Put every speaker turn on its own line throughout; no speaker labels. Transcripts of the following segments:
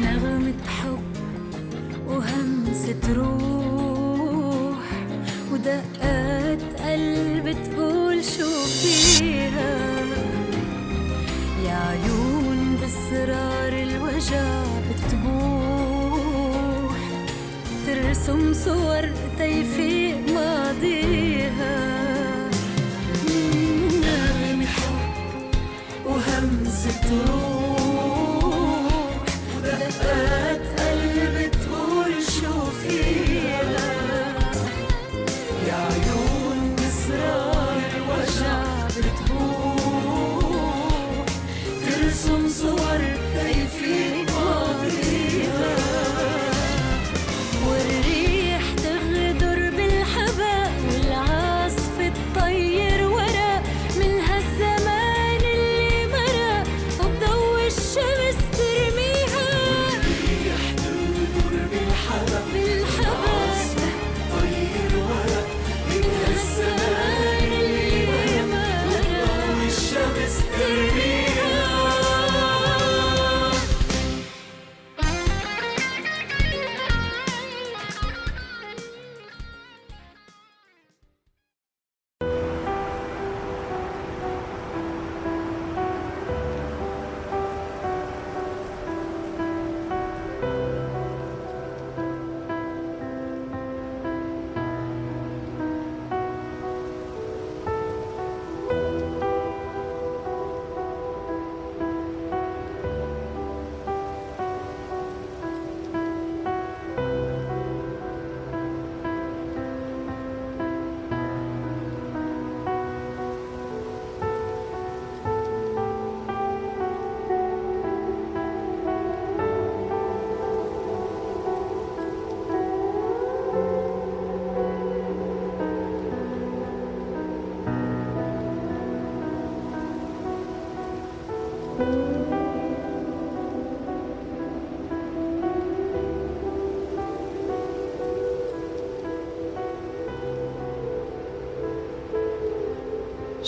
نغمة حب وهمسة روح ودقات قلب تقول شو فيها، يا عيون بأسرار الوجع بتبوح ترسم صور تيفيق ماضيها. نغمة حب وهمسة روح ودقات قلب تقول شو فيها، يا عيون بأسرار الوجع بتبوح ترسم صور تيفيق ماضيها. والريح تغدر بالحباء والعاصف تطير ورا من هالزمان اللي مرق وبضوء الشمس ترميها. والريح تغدر بالحباء والعاصف تطير ورا من هالزمان اللي مرق وبضوء الشمس ترميها.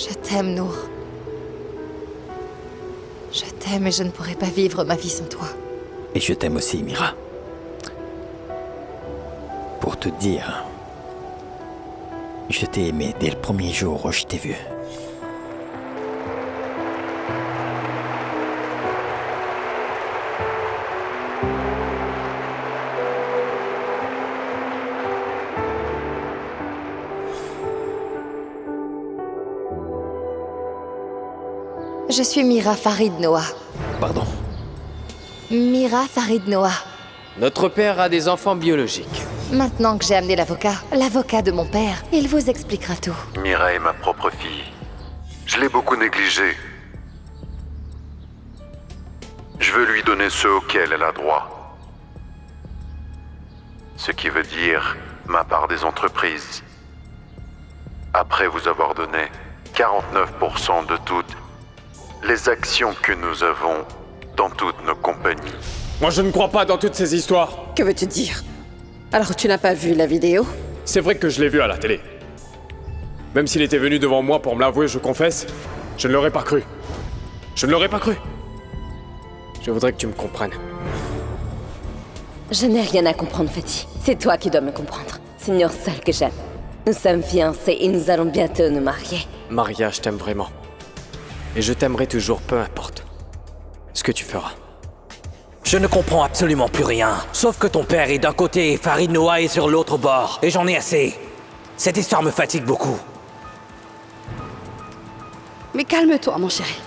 Je t'aime, Nour. Je t'aime et je ne pourrais pas vivre ma vie sans toi.
Et je t'aime aussi, Mira. Pour te dire, je t'ai aimé dès le premier jour où je t'ai vu.
Je suis Mira Farid Noah.
Pardon?
Mira Farid Noah.
Notre père a des enfants biologiques.
Maintenant que j'ai amené l'avocat de mon père, il vous expliquera tout.
Mira est ma propre fille. Je l'ai beaucoup négligée. Je veux lui donner ce auquel elle a droit. Ce qui veut dire ma part des entreprises. Après vous avoir donné 49% de toutes les actions que nous avons dans toutes nos compagnies.
Moi, je ne crois pas dans toutes ces histoires.
Que veux-tu dire? Alors tu n'as pas vu la vidéo?
C'est vrai que je l'ai vu à la télé. Même s'il était venu devant moi pour me l'avouer, je confesse, je ne l'aurais pas cru. Je ne l'aurais pas cru. Je voudrais que tu me comprennes.
Je n'ai rien à comprendre, Fetty. C'est toi qui dois me comprendre. Seigneur seul que j'aime. Nous sommes fiancés et nous allons bientôt nous marier.
Maria, je t'aime vraiment. Et je t'aimerai toujours, peu importe ce que tu feras.
Je ne comprends absolument plus rien. Sauf que ton père est d'un côté et Farid Noah est sur l'autre bord. Et j'en ai assez. Cette histoire me fatigue beaucoup.
Mais calme-toi, mon chéri.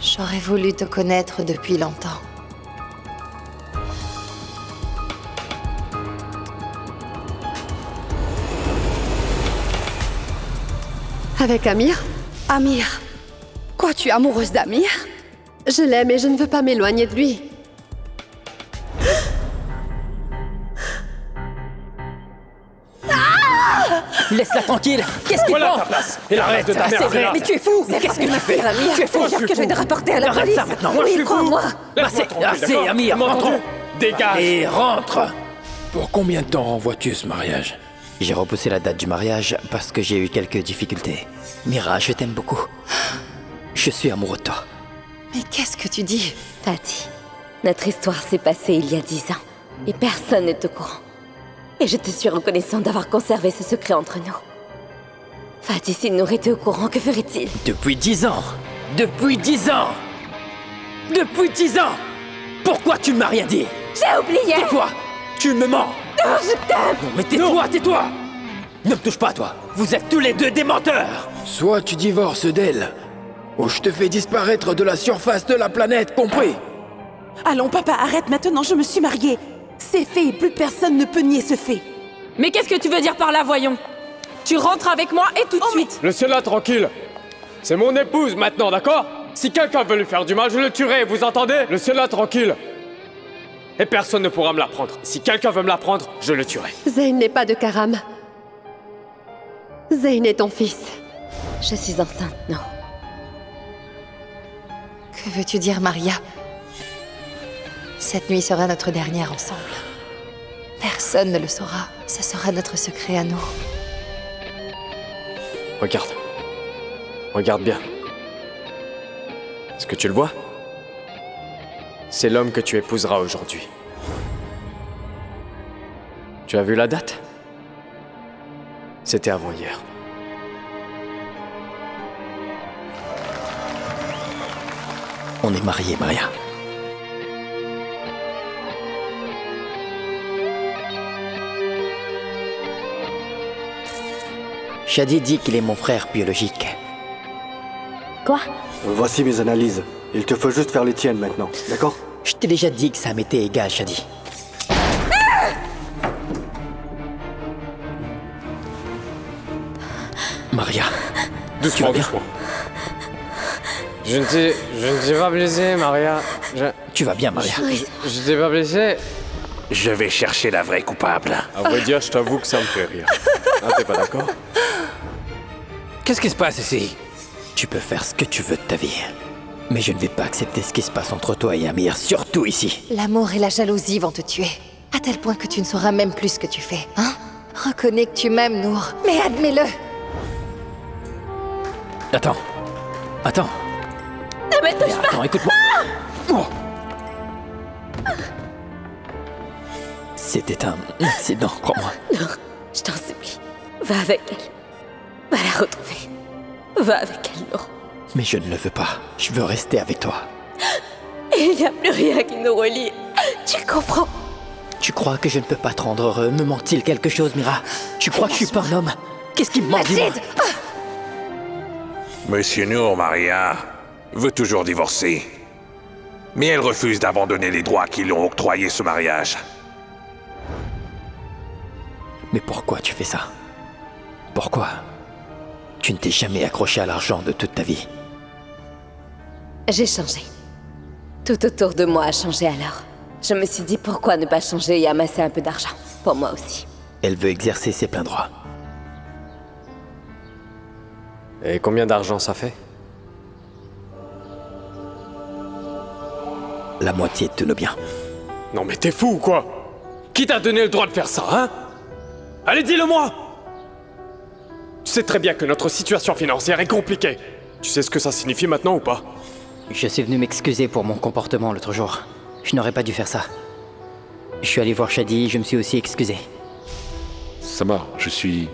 J'aurais voulu te connaître depuis longtemps.
Avec Amir?
Amir, quoi, tu es amoureuse d'Amir?
Je l'aime et je ne veux pas m'éloigner de lui.
Laisse-la tranquille. Qu'est-ce qu'il
Voilà
prend?
ta place. Et la reste de ta mère, c'est là.
Mais tu es fou! Qu'est-ce que tu fais, Amir? Tu es fou! Que je vais te rapporter à la
Arrête
police!
ça maintenant.
Moi, je
Oui,
suis fou.
crois-moi!
Laisse-moi
Assez,
tranquille,
assez,
d'accord?
Amir,
Tu m'as
rentrons.
entendu? Dégage.
Et rentre.
Pour combien de temps renvoies-tu ce mariage?
J'ai repoussé la date du mariage parce que j'ai eu quelques difficultés. Mira, je t'aime beaucoup. Je suis amoureux de toi.
Mais qu'est-ce que tu dis?
Fatih, notre histoire s'est passée il y a 10 ans. Et personne n'est au courant. Et je te suis reconnaissant d'avoir conservé ce secret entre nous. Fatih, si Nour était au courant, que ferait-il?
Depuis 10 ans! Depuis 10 ans! Depuis 10 ans! Pourquoi tu ne m'as rien dit?
J'ai oublié!
Tais-toi! Tu me mens!
Non, je t'aime!
Non mais tais-toi, tais-toi! Ne me touche pas, toi! Vous êtes tous les deux des menteurs!
Soit tu divorces d'elle, ou je te fais disparaître de la surface de la planète, compris?
Allons, papa, arrête maintenant, je me suis mariée. C'est fait et plus personne ne peut nier ce fait.
Mais qu'est-ce que tu veux dire par là, voyons? Tu rentres avec moi et tout de suite.
Laissez-la tranquille. C'est mon épouse maintenant, d'accord? Si quelqu'un veut lui faire du mal, je le tuerai, vous entendez? Laissez-la tranquille. Et personne ne pourra me la prendre. Si quelqu'un veut me la prendre, je le tuerai.
Zeyn n'est pas de Karam. Zeyn est ton fils.
Je suis enceinte, non.
Que veux-tu dire, Maria? Cette nuit sera notre dernière ensemble. Personne ne le saura. Ce sera notre secret à nous.
Regarde. Regarde bien. Est-ce que tu le vois? C'est l'homme que tu épouseras aujourd'hui. Tu as vu la date? C'était avant-hier.
On est mariés, Maria.
Shadi dit qu'il est mon frère biologique.
Quoi?
Voici mes analyses. Il te faut juste faire les tiennes maintenant, d'accord?
Je t'ai déjà dit que ça m'était égal, Shadi.
Maria.
Doucement, doucement. Je ne t'ai pas blessé, Maria.
Tu vas bien, Maria.
Je t'ai pas blessé.
Je vais chercher la vraie coupable.
À vrai dire, je t'avoue que ça me fait rire. Ah, t'es pas d'accord?
Qu'est-ce qui se passe ici?
Tu peux faire ce que tu veux de ta vie. Mais je ne vais pas accepter ce qui se passe entre toi et Amir, surtout ici.
L'amour et la jalousie vont te tuer. À tel point que tu ne sauras même plus ce que tu fais, hein? Reconnais que tu m'aimes, Nour. Mais admets-le!
Attends. Attends.
Ne me touche pas!
Attends, écoute-moi. Oh. C'était un accident, crois-moi.
Non, je t'en supplie. Va avec elle. Va la retrouver. Va avec elle, Nour.
Mais je ne le veux pas. Je veux rester avec toi.
Il n'y a plus rien qui nous relie. Tu comprends?
Tu crois que je ne peux pas te rendre heureux? Me manque-t-il quelque chose, Mira? Tu crois que je suis pas un homme? Qu'est-ce qui me manque, dis-moi?
Monsieur Nour, Maria, veut toujours divorcer. Mais elle refuse d'abandonner les droits qui l'ont octroyé ce mariage.
Mais pourquoi tu fais ça? Pourquoi? Tu ne t'es jamais accroché à l'argent de toute ta vie.
J'ai changé. Tout autour de moi a changé alors. Je me suis dit pourquoi ne pas changer et amasser un peu d'argent. Pour moi aussi.
Elle veut exercer ses pleins droits.
Et combien d'argent ça fait?
La moitié de nos biens.
Non mais t'es fou ou quoi? Qui t'a donné le droit de faire ça, hein? Allez, dis-le-moi! Tu sais très bien que notre situation financière est compliquée. Tu sais ce que ça signifie maintenant ou pas?
Je suis venu m'excuser pour mon comportement l'autre jour. Je n'aurais pas dû faire ça. Je suis allé voir Shadi, je me suis aussi excusé.
Samar, je suis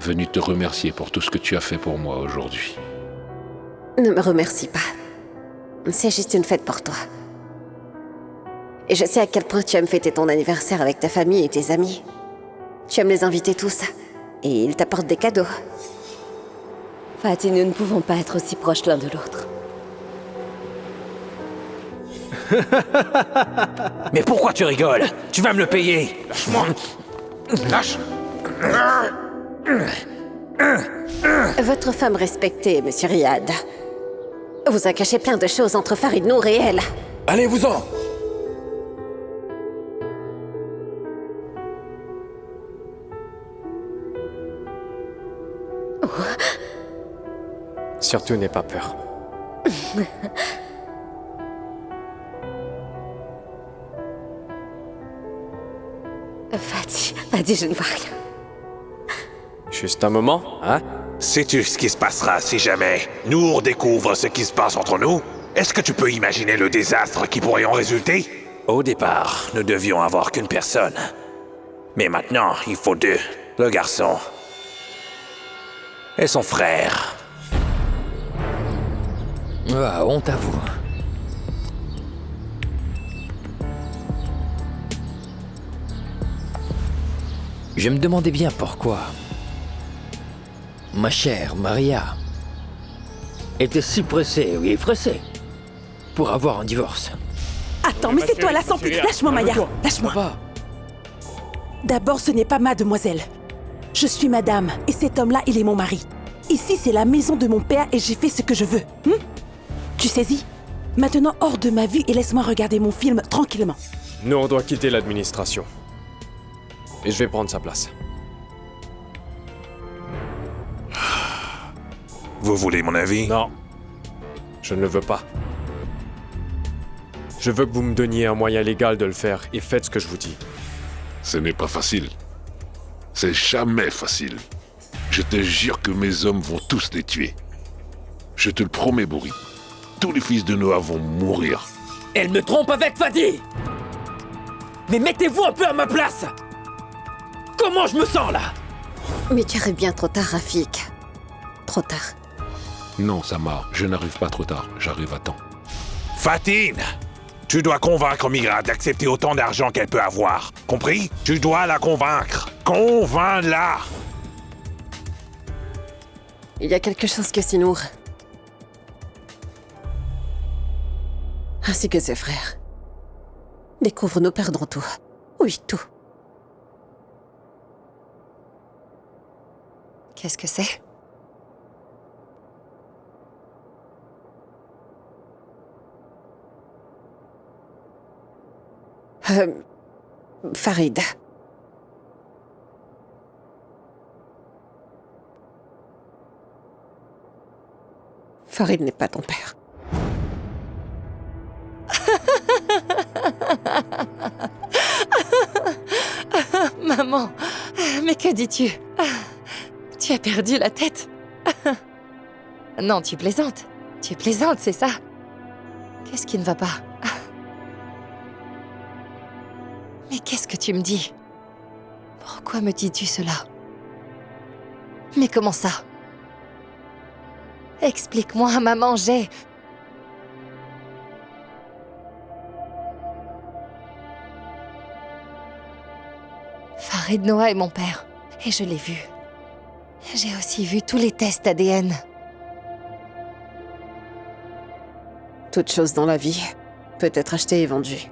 venu te remercier pour tout ce que tu as fait pour moi aujourd'hui.
Ne me remercie pas. C'est juste une fête pour toi. Et je sais à quel point tu aimes fêter ton anniversaire avec ta famille et tes amis. Tu aimes les inviter tous. Et ils t'apportent des cadeaux.
Fatih, nous ne pouvons pas être aussi proches l'un de l'autre.
Mais pourquoi tu rigoles? Tu vas me le payer! Lâche-moi! Lâche!
Votre femme respectée, monsieur Riyad, vous a caché plein de choses entre Farid Nour et elle.
Allez-vous-en!
Surtout n'aie pas peur.
Fatih, je ne vois rien.
Juste un moment, hein?
Sais-tu ce qui se passera si jamais Nour découvre ce qui se passe entre nous?
Est-ce que tu peux imaginer le désastre qui pourrait en résulter?
Au départ, nous devions avoir qu'une personne. Mais maintenant, il faut deux. Le garçon et son frère.
Ah, honte à vous. Je me demandais bien pourquoi ma chère Maria était si pressée, oui, pressée, pour avoir un divorce.
Attends, mais c'est toi la sans pute. Lâche-moi, Maya. Lâche-moi. D'abord, ce n'est pas mademoiselle. Je suis madame, et cet homme-là, il est mon mari. Ici, c'est la maison de mon père et j'ai fait ce que je veux. Tu saisis? Maintenant, hors de ma vue et laisse-moi regarder mon film tranquillement.
Nour doit quitter l'administration. Et je vais prendre sa place.
Vous voulez mon avis?
Non. Je ne le veux pas. Je veux que vous me donniez un moyen légal de le faire et faites ce que je vous dis.
Ce n'est pas facile. C'est jamais facile. Je te jure que mes hommes vont tous les tuer. Je te le promets, Bourri. Tous les fils de Noah vont mourir.
Elle me trompe avec Fadi! Mais mettez-vous un peu à ma place! Comment je me sens là?
Mais tu arrives bien trop tard, Rafik. Trop tard.
Non, Samar, je n'arrive pas trop tard. J'arrive à temps.
Fatine! Tu dois convaincre Mira d'accepter autant d'argent qu'elle peut avoir. Compris? Tu dois la convaincre. Convainc-la!
Il y a quelque chose que Sinour, ainsi que ses frères, découvrent, nous perdrons tout. Oui, tout.
Qu'est-ce que c'est?
Farid. Farid n'est pas ton père.
Maman, mais que dis-tu? Tu as perdu la tête? Non, tu plaisantes. Tu plaisantes, c'est ça? Qu'est-ce qui ne va pas? Mais qu'est-ce que tu me dis? Pourquoi me dis-tu cela? Mais comment ça? Explique-moi, maman, j'ai... Farid Noah est mon père, et je l'ai vu. J'ai aussi vu tous les tests ADN.
Toute chose dans la vie peut être achetée et vendue.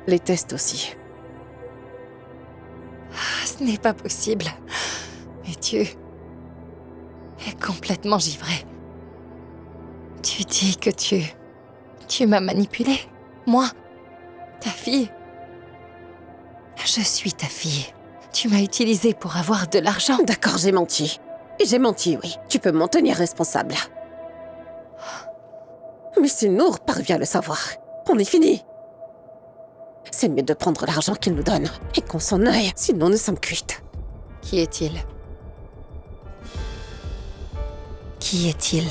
Les tests aussi.
Ce n'est pas possible. Mais tu es complètement givré. Tu dis que tu m'as manipulée. Moi, ta fille. Je suis ta fille. Tu m'as utilisée pour avoir de l'argent.
D'accord, j'ai menti. J'ai menti, oui. Tu peux m'en tenir responsable. Mais si Nour parvient à le savoir, on est fini. C'est mieux de prendre l'argent qu'il nous donne et qu'on s'en aille, sinon nous sommes cuites.
Qui est-il? Qui est-il?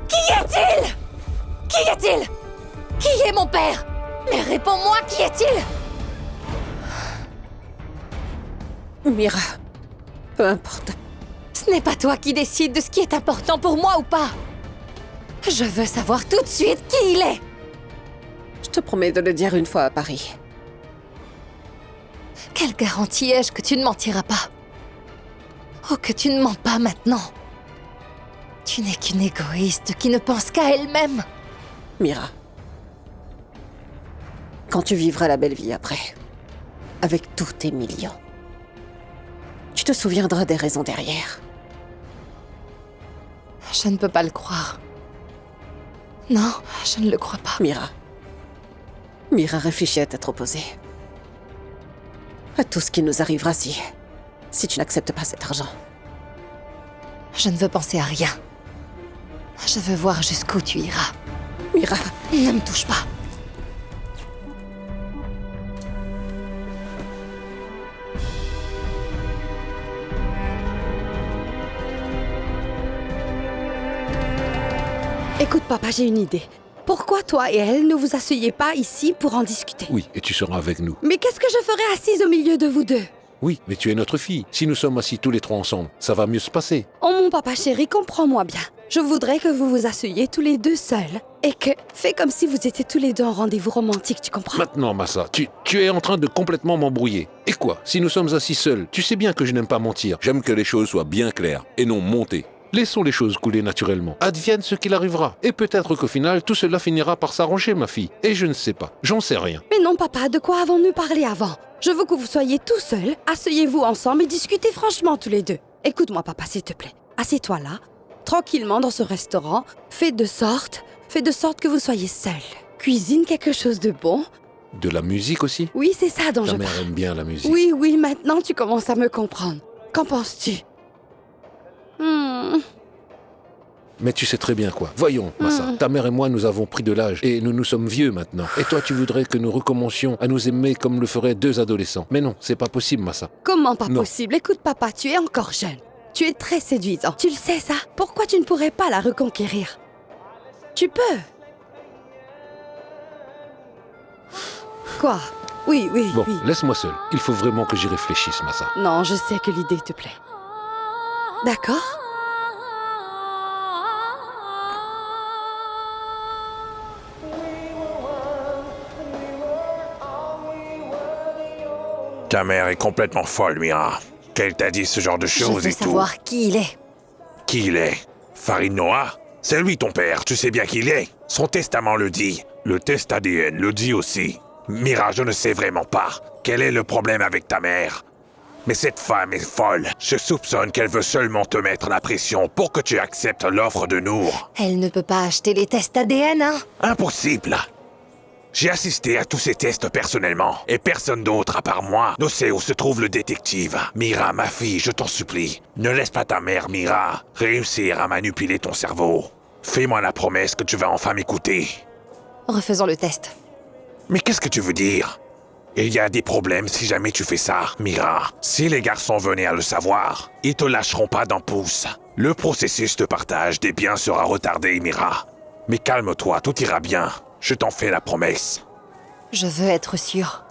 Qui est-il? Qui est-il? Qui est mon père? Mais réponds-moi, qui est-il?
Mira, peu importe.
Ce n'est pas toi qui décides de ce qui est important pour moi ou pas. Je veux savoir tout de suite qui il est.
Je te promets de le dire une fois à Paris.
Quelle garantie ai-je que tu ne mentiras pas? Oh, que tu ne mens pas maintenant. Tu n'es qu'une égoïste qui ne pense qu'à elle-même.
Mira, quand tu vivras la belle vie après, avec tous tes millions, tu te souviendras des raisons derrière.
Je ne peux pas le croire. Non, je ne le crois pas.
Mira réfléchit à t'être opposée. À tout ce qui nous arrivera si tu n'acceptes pas cet argent.
Je ne veux penser à rien. Je veux voir jusqu'où tu iras.
Mira,
ne me touche pas.
Écoute, papa, j'ai une idée. Pourquoi toi et elle ne vous asseyez pas ici pour en discuter?
Oui, et tu seras avec nous.
Mais qu'est-ce que je ferais assise au milieu de vous deux?
Oui, mais tu es notre fille. Si nous sommes assis tous les trois ensemble, ça va mieux se passer.
Oh mon papa chéri, comprends-moi bien. Je voudrais que vous vous asseyiez tous les deux seuls. Et que, fais comme si vous étiez tous les deux en rendez-vous romantique, tu comprends?
Maintenant, Massa, tu es en train de complètement m'embrouiller. Et quoi? Si nous sommes assis seuls, tu sais bien que je n'aime pas mentir. J'aime que les choses soient bien claires et non montées. Laissons les choses couler naturellement. Advienne ce qu'il arrivera. Et peut-être qu'au final, tout cela finira par s'arranger, ma fille. Et je ne sais pas. J'en sais rien.
Mais non, papa, de quoi avons-nous parlé avant? Je veux que vous soyez tous seuls, asseyez-vous ensemble et discutez franchement tous les deux. Écoute-moi, papa, s'il te plaît. Assieds-toi là, tranquillement dans ce restaurant. Fais de sorte que vous soyez seuls. Cuisine quelque chose de bon.
De la musique aussi?
Oui, c'est ça dont
Ta
je
mère
parle.
aime bien la musique.
Oui, maintenant tu commences à me comprendre. Qu'en penses-tu?
Mais tu sais très bien quoi. Voyons, Massa, ta mère et moi, nous avons pris de l'âge et nous sommes vieux maintenant. Et toi, tu voudrais que nous recommencions à nous aimer comme le feraient deux adolescents. Mais non, c'est pas possible, Massa.
Comment pas
Non.
possible? Écoute, papa, tu es encore jeune. Tu es très séduisant. Tu le sais, ça? Pourquoi tu ne pourrais pas la reconquérir? Tu peux. Quoi? Oui.
Bon, laisse-moi seul. Il faut vraiment que j'y réfléchisse, Massa.
Non, je sais que l'idée te plaît. D'accord?
Ta mère est complètement folle, Mira. Qu'elle t'a dit ce genre de
Je
choses
veux
et tout.
savoir qui il est.
Qui il est? Farid Noah? C'est lui ton père, tu sais bien qui il est. Son testament le dit. Le test ADN le dit aussi. Mira, je ne sais vraiment pas. Quel est le problème avec ta mère? Mais cette femme est folle. Je soupçonne qu'elle veut seulement te mettre la pression pour que tu acceptes l'offre de Nour.
Elle ne peut pas acheter les tests ADN, hein?
Impossible. J'ai assisté à tous ces tests personnellement, et personne d'autre à part moi ne sait où se trouve le détective. Mira, ma fille, je t'en supplie, ne laisse pas ta mère, Mira, réussir à manipuler ton cerveau. Fais-moi la promesse que tu vas enfin m'écouter.
Refaisons le test.
Mais qu'est-ce que tu veux dire? Il y a des problèmes si jamais tu fais ça, Mira. Si les garçons venaient à le savoir, ils te lâcheront pas d'un pouce. Le processus de partage des biens sera retardé, Mira. Mais calme-toi, tout ira bien. Je t'en fais la promesse.
Je veux être sûre.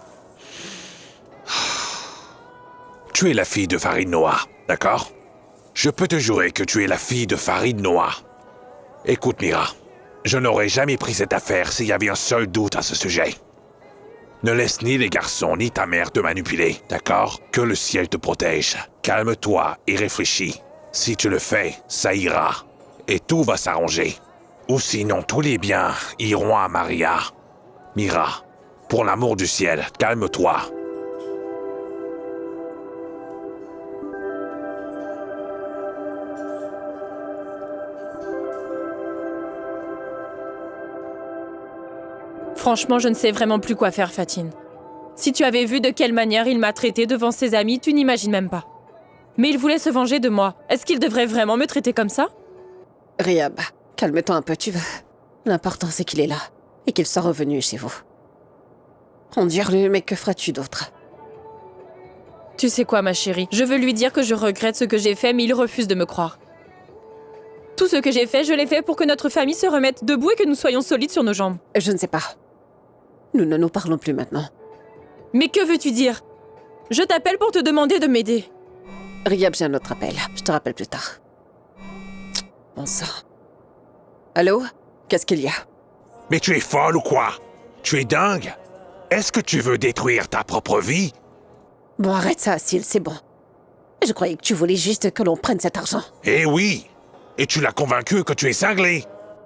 Tu es la fille de Farid Noah, d'accord? Je peux te jurer que tu es la fille de Farid Noah. Écoute, Mira, je n'aurais jamais pris cette affaire s'il y avait un seul doute à ce sujet. Ne laisse ni les garçons ni ta mère te manipuler, d'accord? Que le ciel te protège. Calme-toi et réfléchis. Si tu le fais, ça ira. Et tout va s'arranger. Ou sinon, tous les biens iront à Maria. Mira, pour l'amour du ciel, calme-toi.
Franchement, je ne sais vraiment plus quoi faire, Fatine. Si tu avais vu de quelle manière il m'a traité devant ses amis, tu n'imagines même pas. Mais il voulait se venger de moi. Est-ce qu'il devrait vraiment me traiter comme ça?
Riyab, calme-toi un peu, tu veux. L'important, c'est qu'il est là et qu'il soit revenu chez vous. Endure-le, mais que feras-tu d'autre?
Tu sais quoi, ma chérie? Je veux lui dire que je regrette ce que j'ai fait, mais il refuse de me croire. Tout ce que j'ai fait, je l'ai fait pour que notre famille se remette debout et que nous soyons solides sur nos jambes.
Je ne sais pas. Nous ne nous parlons plus maintenant.
Mais que veux-tu dire? Je t'appelle pour te demander de m'aider.
Riyab, j'ai un autre appel. Je te rappelle plus tard. Bon sang. Allô? Qu'est-ce qu'il y a?
Mais tu es folle ou quoi? Tu es dingue? Est-ce que tu veux détruire ta propre vie?
Bon, arrête ça, Syl, c'est bon. Je croyais que tu voulais juste que l'on prenne cet argent.
Eh oui! Et tu l'as convaincu que tu es cinglé?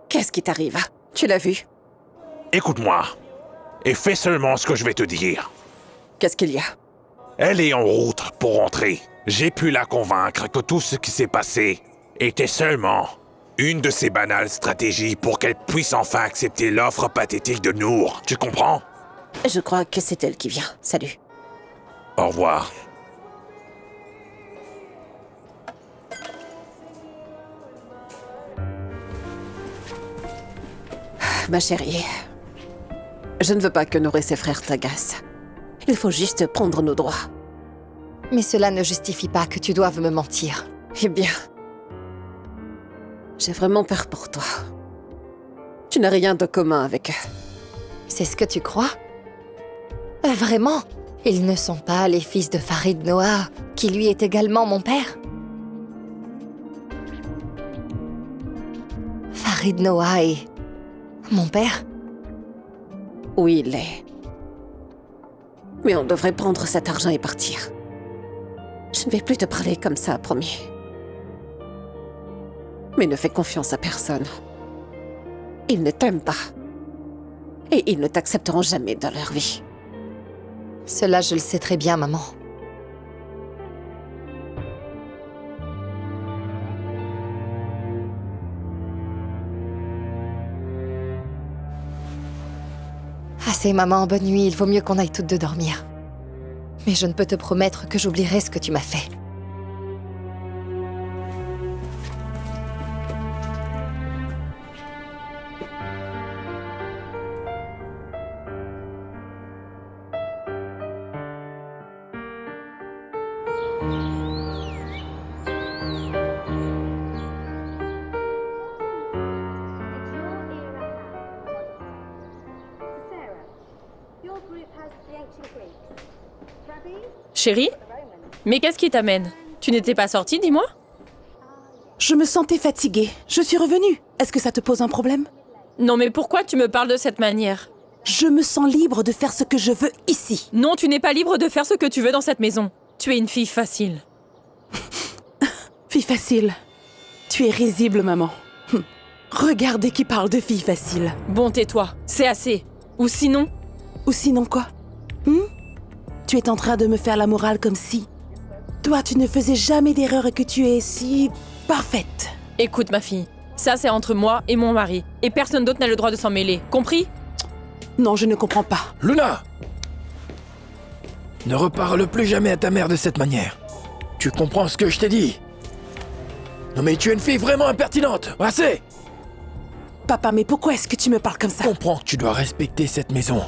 Qu'est-ce qui t'arrive? Tu l'as vu?
Écoute-moi, et fais seulement ce que je vais te dire.
Qu'est-ce qu'il y a?
Elle est en route pour rentrer. J'ai pu la convaincre que tout ce qui s'est passé était seulement une de ces banales stratégies pour qu'elle puisse enfin accepter l'offre pathétique de Nour. Tu comprends?
Je crois que c'est elle qui vient. Salut.
Au revoir.
Ma chérie, je ne veux pas que Nour et ses frères t'agacent. Il faut juste prendre nos droits.
Mais cela ne justifie pas que tu doives me mentir.
Eh bien, j'ai vraiment peur pour toi. Tu n'as rien de commun avec eux.
C'est ce que tu crois? Vraiment? Ils ne sont pas les fils de Farid Noah, qui lui est également mon père? Farid Noah est mon père?
Oui, il l'est. Mais on devrait prendre cet argent et partir. Je ne vais plus te parler comme ça, promis. Mais ne fais confiance à personne. Ils ne t'aiment pas. Et ils ne t'accepteront jamais dans leur vie.
Cela, je le sais très bien, maman. Assez, maman, bonne nuit, il vaut mieux qu'on aille toutes deux dormir. Mais je ne peux te promettre que j'oublierai ce que tu m'as fait.
Chérie? Mais qu'est-ce qui t'amène? Tu n'étais pas sortie, dis-moi?
Je me sentais fatiguée. Je suis revenue. Est-ce que ça te pose un problème?
Non, mais pourquoi tu me parles de cette manière?
Je me sens libre de faire ce que je veux ici.
Non, tu n'es pas libre de faire ce que tu veux dans cette maison. Tu es une fille facile.
Fille facile. Tu es risible, maman. Regardez qui parle de fille facile.
Bon, tais-toi. C'est assez. Ou sinon?
Ou sinon quoi? Tu es en train de me faire la morale comme si... Toi, tu ne faisais jamais d'erreur et que tu es si... parfaite.
Écoute, ma fille. Ça, c'est entre moi et mon mari. Et personne d'autre n'a le droit de s'en mêler. Compris?
Non, je ne comprends pas.
Luna! Ne reparle plus jamais à ta mère de cette manière. Tu comprends ce que je t'ai dit? Non mais tu es une fille vraiment impertinente. Assez!
Papa, mais pourquoi est-ce que tu me parles comme ça?
Comprends que tu dois respecter cette maison.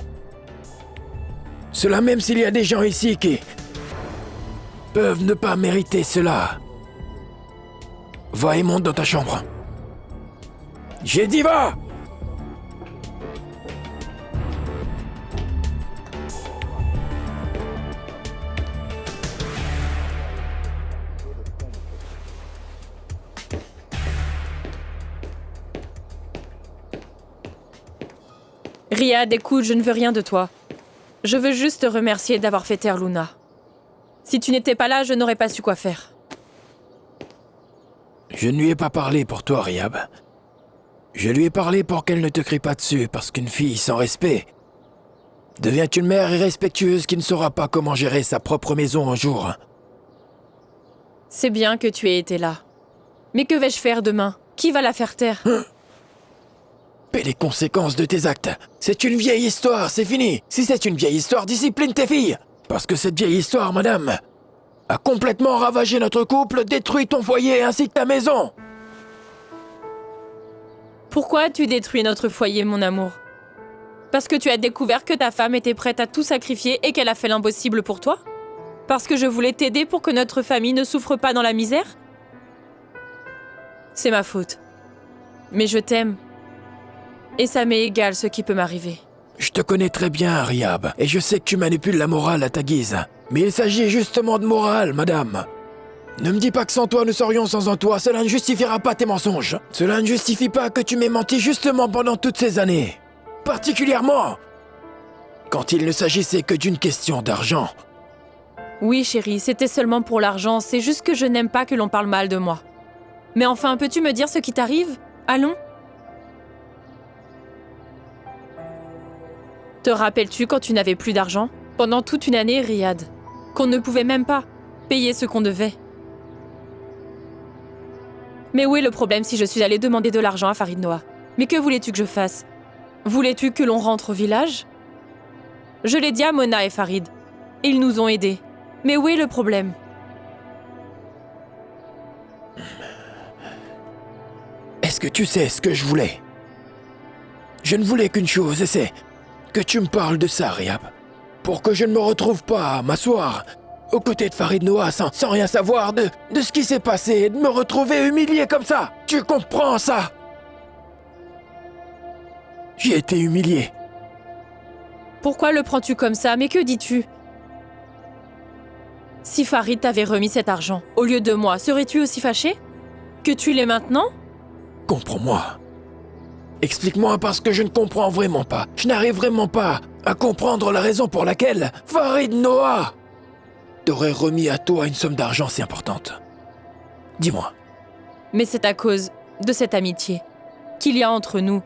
Cela même s'il y a des gens ici qui... peuvent ne pas mériter cela. Va et monte dans ta chambre. J'ai dit va!
Riyad, écoute, je ne veux rien de toi. Je veux juste te remercier d'avoir fait taire Luna. Si tu n'étais pas là, je n'aurais pas su quoi faire.
Je ne lui ai pas parlé pour toi, Riyab. Je lui ai parlé pour qu'elle ne te crie pas dessus, parce qu'une fille sans respect devient une mère irrespectueuse qui ne saura pas comment gérer sa propre maison un jour.
C'est bien que tu aies été là. Mais que vais-je faire demain? Qui va la faire taire?
Paie les conséquences de tes actes. C'est une vieille histoire, c'est fini. Si c'est une vieille histoire, discipline tes filles. Parce que cette vieille histoire, madame, a complètement ravagé notre couple, détruit ton foyer ainsi que ta maison.
Pourquoi as-tu détruit notre foyer, mon amour? Parce que tu as découvert que ta femme était prête à tout sacrifier et qu'elle a fait l'impossible pour toi? Parce que je voulais t'aider pour que notre famille ne souffre pas dans la misère? C'est ma faute. Mais je t'aime. Et ça m'est égal ce qui peut m'arriver.
Je te connais très bien, Riyab, et je sais que tu manipules la morale à ta guise. Mais il s'agit justement de morale, madame. Ne me dis pas que sans toi nous serions sans un toit, cela ne justifiera pas tes mensonges. Cela ne justifie pas que tu m'aies menti justement pendant toutes ces années. Particulièrement quand il ne s'agissait que d'une question d'argent.
Oui, chérie, c'était seulement pour l'argent, c'est juste que je n'aime pas que l'on parle mal de moi. Mais enfin, peux-tu me dire ce qui t'arrive? Allons. Te rappelles-tu quand tu n'avais plus d'argent? Pendant toute une année, Riyad. Qu'on ne pouvait même pas payer ce qu'on devait. Mais où est le problème si je suis allée demander de l'argent à Farid Noah? Mais que voulais-tu que je fasse? Voulais-tu que l'on rentre au village? Je l'ai dit à Mona et Farid. Ils nous ont aidés. Mais où est le problème?
Est-ce que tu sais ce que je voulais? Je ne voulais qu'une chose, et c'est que tu me parles de ça, Riyab. Pour que je ne me retrouve pas à m'asseoir aux côtés de Farid Noah sans rien savoir de ce qui s'est passé et de me retrouver humilié comme ça. Tu comprends ça? J'ai été humilié.
Pourquoi le prends-tu comme ça? Mais que dis-tu? Si Farid t'avait remis cet argent, au lieu de moi, serais-tu aussi fâché? Que tu l'es maintenant?
Comprends-moi. Explique-moi parce que je ne comprends vraiment pas. Je n'arrive vraiment pas à comprendre la raison pour laquelle Farid Noah t'aurait remis à toi une somme d'argent si importante. Dis-moi.
Mais c'est à cause de cette amitié qu'il y a entre nous.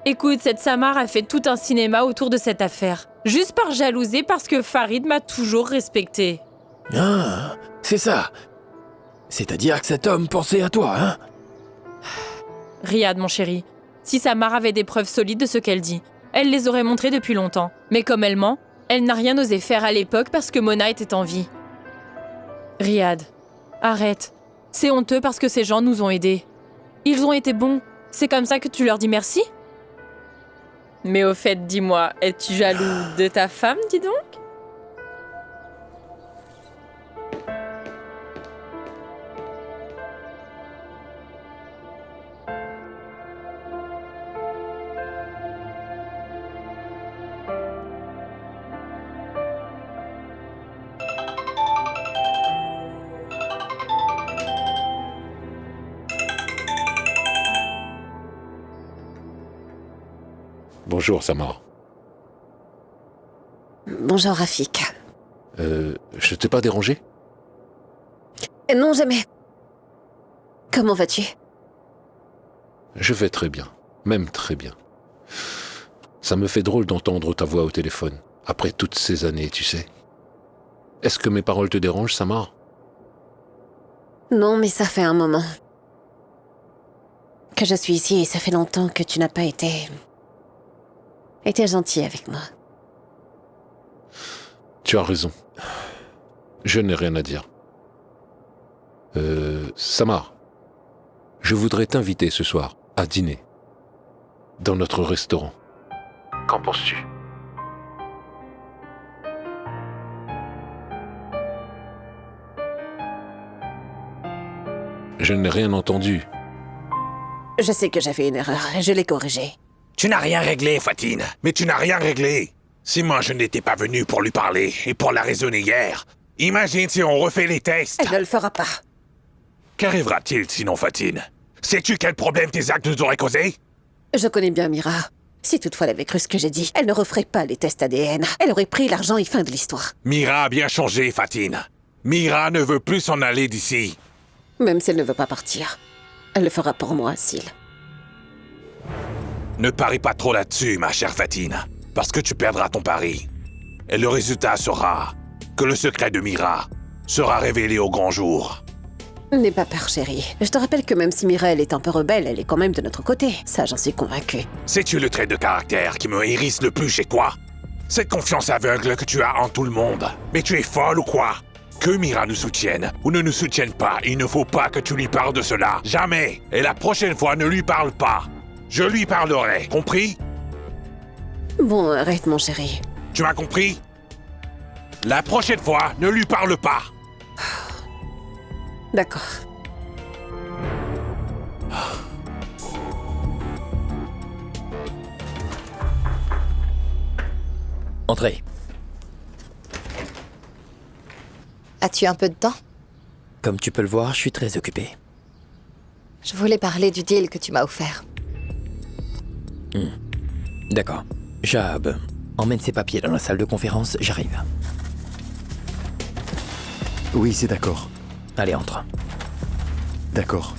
Écoute, cette Samar a fait tout un cinéma autour de cette affaire. Juste par jalousie parce que Farid m'a toujours respecté.
Ah, c'est ça. C'est-à-dire que cet homme pensait à toi, hein?
Riyad, mon chéri, si Samar avait des preuves solides de ce qu'elle dit, elle les aurait montrées depuis longtemps. Mais comme elle ment, elle n'a rien osé faire à l'époque parce que Mona était en vie. Riyad, arrête. C'est honteux parce que ces gens nous ont aidés. Ils ont été bons. C'est comme ça que tu leur dis merci? Mais au fait, dis-moi, es-tu jaloux de ta femme, dis donc?
Bonjour, Samar.
Bonjour, Rafik.
Je t'ai pas dérangé?
Non, jamais. Comment vas-tu?
Je vais très bien. Même très bien. Ça me fait drôle d'entendre ta voix au téléphone, après toutes ces années, tu sais. Est-ce que mes paroles te dérangent, Samar?
Non, mais ça fait un moment que je suis ici et ça fait longtemps que tu n'as pas été gentil avec moi.
Tu as raison. Je n'ai rien à dire. Samar, je voudrais t'inviter ce soir à dîner. Dans notre restaurant.
Qu'en penses-tu?
Je n'ai rien entendu.
Je sais que j'ai fait une erreur et je l'ai corrigée.
Tu n'as rien réglé, Fatine. Mais tu n'as rien réglé. Si moi je n'étais pas venu pour lui parler et pour la raisonner hier, imagine si on refait les tests.
Elle ne le fera pas.
Qu'arrivera-t-il sinon, Fatine? Sais-tu quel problème tes actes nous auraient causé?
Je connais bien Mira. Si toutefois elle avait cru ce que j'ai dit, elle ne referait pas les tests ADN. Elle aurait pris l'argent et fin de l'histoire.
Mira a bien changé, Fatine. Mira ne veut plus s'en aller d'ici.
Même si elle ne veut pas partir. Elle le fera pour moi, Syl.
Ne parie pas trop là-dessus, ma chère Fatine, parce que tu perdras ton pari. Et le résultat sera que le secret de Mira sera révélé au grand jour.
N'aie pas peur, chérie. Je te rappelle que même si Mira, elle est un peu rebelle, elle est quand même de notre côté. Ça, j'en suis convaincue.
Sais-tu le trait de caractère qui me hérisse le plus chez toi? Cette confiance aveugle que tu as en tout le monde. Mais tu es folle ou quoi? Que Mira nous soutienne ou ne nous soutienne pas, il ne faut pas que tu lui parles de cela. Jamais. Et la prochaine fois, ne lui parle pas. Je lui parlerai, compris?
Bon, arrête, mon chéri.
Tu m'as compris? La prochaine fois, ne lui parle pas.
D'accord.
Entrez.
As-tu un peu de temps?
Comme tu peux le voir, je suis très occupé.
Je voulais parler du deal que tu m'as offert.
D'accord. Jab, emmène ces papiers dans la salle de conférence, j'arrive.
Oui, c'est d'accord.
Allez, entre.
D'accord.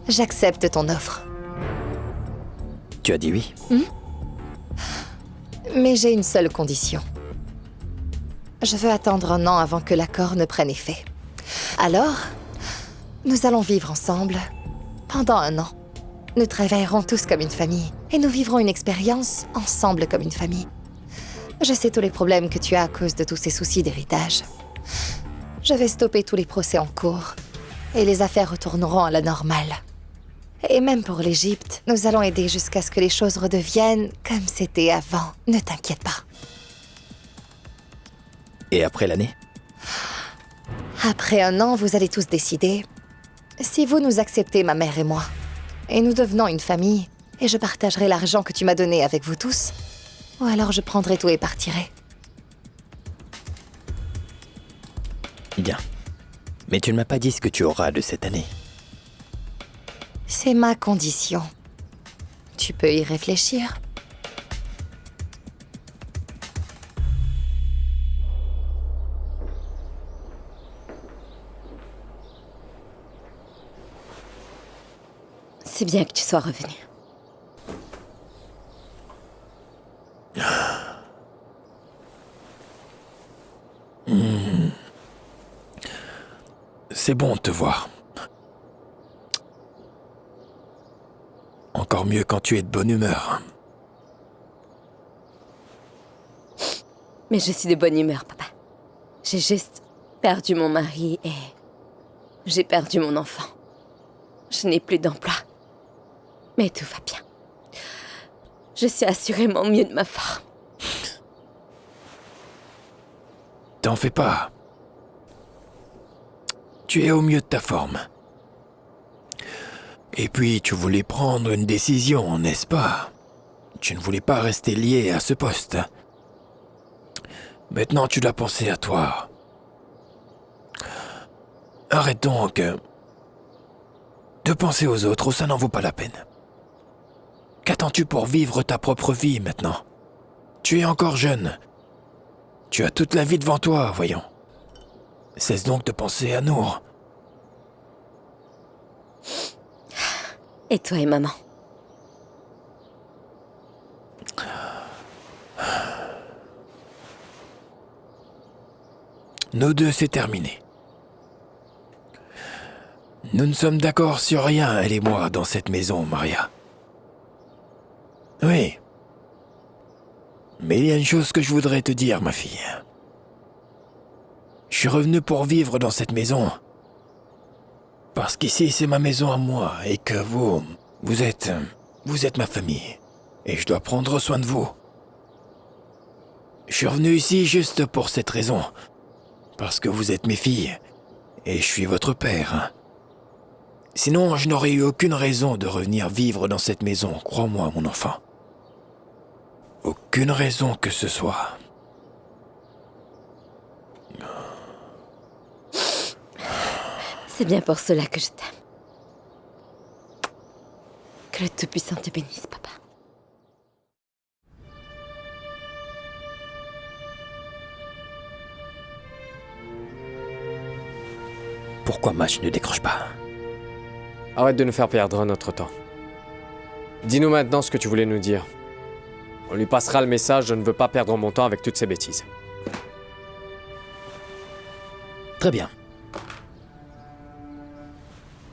J'accepte ton offre.
Tu as dit oui?
Mais j'ai une seule condition. Je veux attendre 1 an avant que l'accord ne prenne effet. Alors, nous allons vivre ensemble pendant 1 an. Nous travaillerons tous comme une famille et nous vivrons une expérience ensemble comme une famille. Je sais tous les problèmes que tu as à cause de tous ces soucis d'héritage. Je vais stopper tous les procès en cours et les affaires retourneront à la normale. Et même pour l'Égypte, nous allons aider jusqu'à ce que les choses redeviennent comme c'était avant. Ne t'inquiète pas.
Et après l'année?
Après 1 an, vous allez tous décider si vous nous acceptez, ma mère et moi. Et nous devenons une famille, et je partagerai l'argent que tu m'as donné avec vous tous. Ou alors je prendrai tout et partirai.
Bien. Mais tu ne m'as pas dit ce que tu auras de cette année.
C'est ma condition. Tu peux y réfléchir.
C'est bien que tu sois revenu.
C'est bon de te voir. Encore mieux quand tu es de bonne humeur.
Mais je suis de bonne humeur, papa. J'ai juste perdu mon mari et j'ai perdu mon enfant. Je n'ai plus d'emploi. Mais tout va bien. Je suis assurément au mieux de ma forme.
T'en fais pas. Tu es au mieux de ta forme. Et puis, tu voulais prendre une décision, n'est-ce pas? Tu ne voulais pas rester lié à ce poste. Maintenant, tu dois penser à toi. Arrête donc de penser aux autres, ou ça n'en vaut pas la peine. Qu'attends-tu pour vivre ta propre vie maintenant? Tu es encore jeune. Tu as toute la vie devant toi, voyons. Cesse donc de penser à Nour.
Et toi et maman?
Nous deux, c'est terminé. Nous ne sommes d'accord sur rien, elle et moi, dans cette maison, Maria. Oui. Mais il y a une chose que je voudrais te dire, ma fille. Je suis revenu pour vivre dans cette maison. Parce qu'ici, c'est ma maison à moi, et que vous êtes ma famille. Et je dois prendre soin de vous. Je suis revenu ici juste pour cette raison. Parce que vous êtes mes filles, et je suis votre père. Sinon, je n'aurais eu aucune raison de revenir vivre dans cette maison, crois-moi, mon enfant. Aucune raison que ce soit.
C'est bien pour cela que je t'aime. Que le Tout-Puissant te bénisse, papa.
Pourquoi Mash ne décroche pas?
Arrête de nous faire perdre notre temps. Dis-nous maintenant ce que tu voulais nous dire. On lui passera le message, je ne veux pas perdre mon temps avec toutes ces bêtises.
Très bien.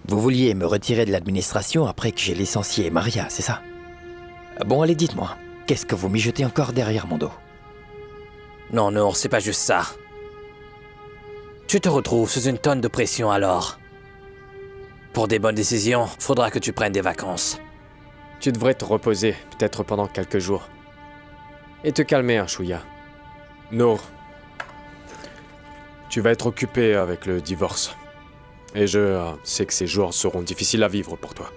Vous vouliez me retirer de l'administration après que j'ai licencié Maria, c'est ça? Bon, allez, dites-moi. Qu'est-ce que vous mijotez encore derrière mon dos?
Non, non, c'est pas juste ça. Tu te retrouves sous une tonne de pression alors. Pour des bonnes décisions, faudra que tu prennes des vacances.
Tu devrais te reposer, peut-être pendant quelques jours. Et te calmer un chouïa. Nour, tu vas être occupé avec le divorce. Et je sais que ces jours seront difficiles à vivre pour toi.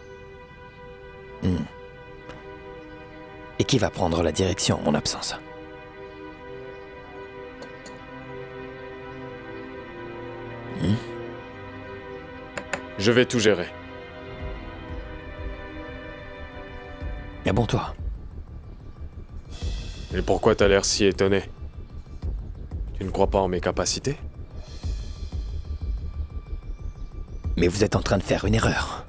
Et qui va prendre la direction en mon absence?
Je vais tout gérer.
Ah bon, toi?
Et pourquoi t'as l'air si étonné? Tu ne crois pas en mes capacités?
Mais vous êtes en train de faire une erreur.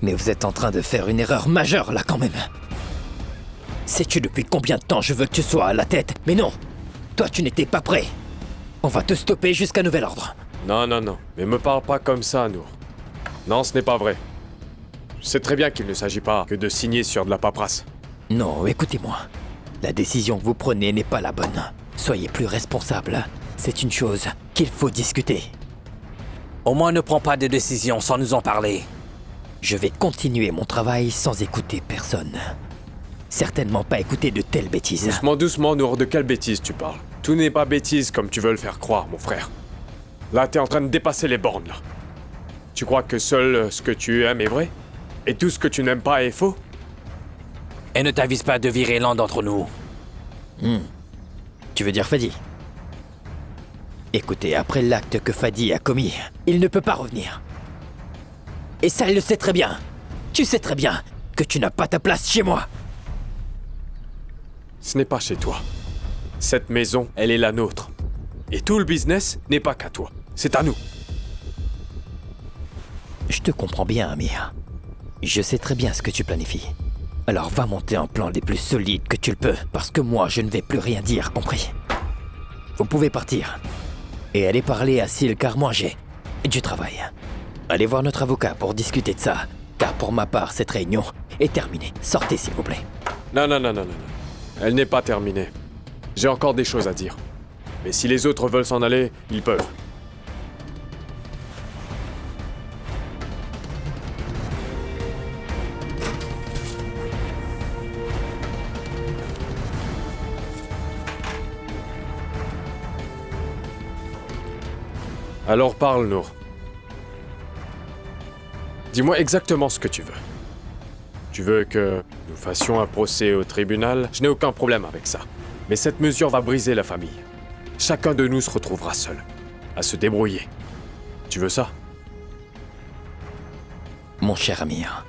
Mais vous êtes en train de faire une erreur majeure, là, quand même. Sais-tu depuis combien de temps je veux que tu sois à la tête? Mais non! Toi, tu n'étais pas prêt. On va te stopper jusqu'à nouvel ordre.
Non, non, non. Mais me parle pas comme ça, Nour. Non, ce n'est pas vrai. Je sais très bien qu'il ne s'agit pas que de signer sur de la paperasse.
Non, écoutez-moi. La décision que vous prenez n'est pas la bonne. Soyez plus responsable. C'est une chose qu'il faut discuter.
Au moins ne prends pas de décision sans nous en parler.
Je vais continuer mon travail sans écouter personne. Certainement pas écouter de telles bêtises.
Doucement, doucement, Nour, de quelle bêtise tu parles? Tout n'est pas bêtise comme tu veux le faire croire, mon frère. Là, t'es en train de dépasser les bornes, là. Tu crois que seul ce que tu aimes est vrai? Et tout ce que tu n'aimes pas est faux?
Et ne t'avise pas de virer l'un d'entre nous.
Tu veux dire Fadi? Écoutez, après l'acte que Fadi a commis, il ne peut pas revenir. Et ça, il le sait très bien. Tu sais très bien que tu n'as pas ta place chez moi.
Ce n'est pas chez toi. Cette maison, elle est la nôtre. Et tout le business n'est pas qu'à toi. C'est à nous.
Je te comprends bien, Amir. Je sais très bien ce que tu planifies. Alors va monter un plan des plus solides que tu le peux, parce que moi, je ne vais plus rien dire, compris? Vous pouvez partir. Et aller parler à Syl, car moi j'ai du travail. Allez voir notre avocat pour discuter de ça, car pour ma part, cette réunion est terminée. Sortez, s'il vous plaît.
Non. Elle n'est pas terminée. J'ai encore des choses à dire. Mais si les autres veulent s'en aller, ils peuvent. Alors parle, Nour. Dis-moi exactement ce que tu veux. Tu veux que nous fassions un procès au tribunal? Je n'ai aucun problème avec ça. Mais cette mesure va briser la famille. Chacun de nous se retrouvera seul, à se débrouiller. Tu veux ça?
Mon cher Amir,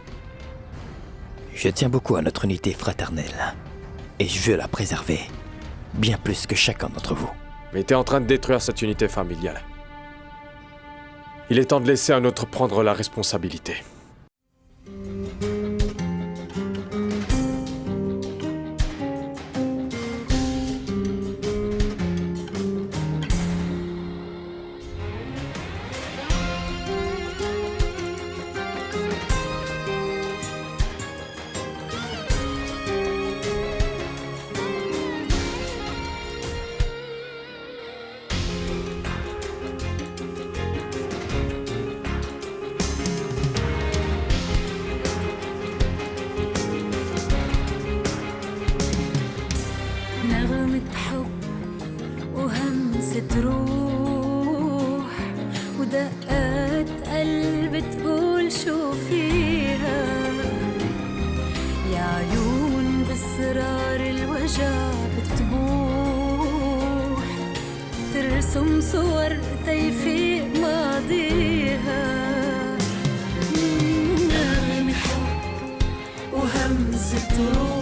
je tiens beaucoup à notre unité fraternelle. Et je veux la préserver, bien plus que chacun d'entre vous.
Mais t'es en train de détruire cette unité familiale. Il est temps de laisser un autre prendre la responsabilité.
نغمة حب وهمسة روح ودقات قلب تقول شو فيها يا عيون بإصرار الوجع بتبوح ترسم صور تيفيق ماضيها نغمة حب وهمسة روح